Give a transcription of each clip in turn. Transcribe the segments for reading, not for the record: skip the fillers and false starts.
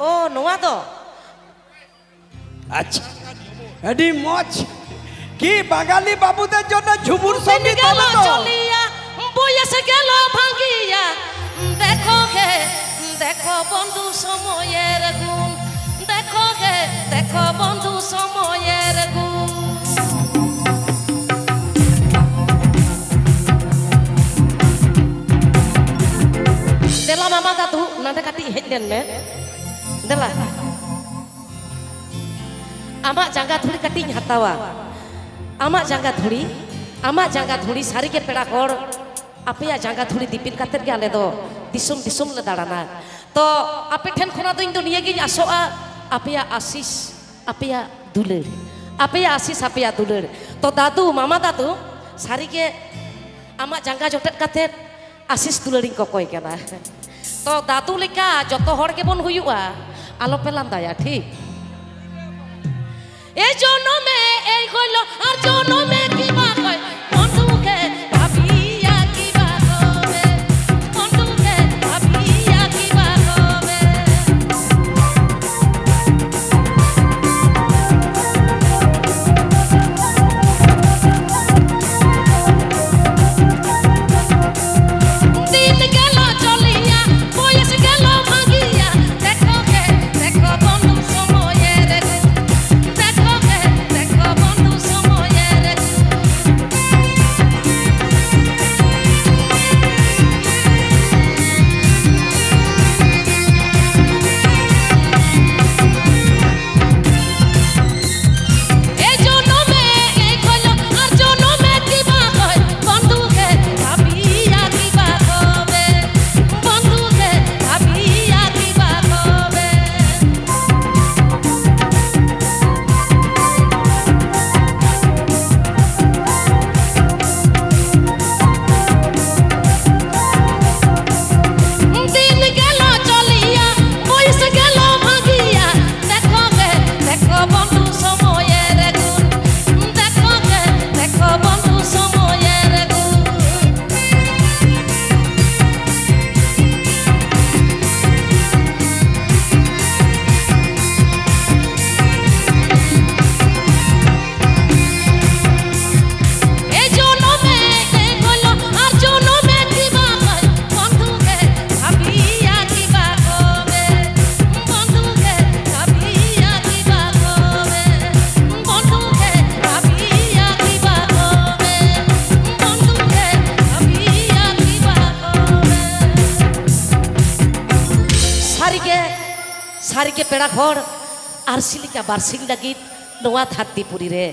ও নোয়া তো আচ্ছা এডি মচ কি বাঙালি বাবুদের জন্য ঝুমুর সঙ্গীত গেল হবে তো চলিয়া বয়স গেল ভাঙিয়া দেখো গে দেখো বন্ধু সময়ের গুণ দেখো গে দেখো বন্ধু সময়ের গুণ দেলা মামা দাদু নাদে কাটি hedge lane May দেলা ama jangga thuri kating hatawa ama jangga thuri sari ke peda hor apya jangga thuri dipin kater ge ale do disum le darana to ape then khona do ing do niye gi asoa apya asis apya duler to dadu mama dadu sari ke ama jangga jotet kater asis dulering kokoy kana to dadu leka joto hor ge bon huyua alo pelan daya thik এই জন্মে এই হইল আর জন্মে কি বাত হয় বন্ধুকে ভাবিয়া কি বাত হবে বন্ধুকে ভাবিয়া কি বাত হবে দিন গেল চলিয়া বয়স গেল ভাঙিয়া দেখো গে দেখো বন্ধু সময়ের सारी के पेड़ा घर आरसिलिका बारसिंग लगित नोआ धरतीपुरी रे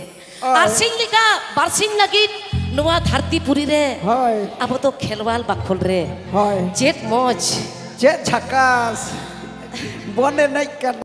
आरसिलिका बारसिंग लगित नोआ धरतीपुरी रे अब तो खेलवाल बाखोल रे जेट मौज जेट झकास बने नहीं कर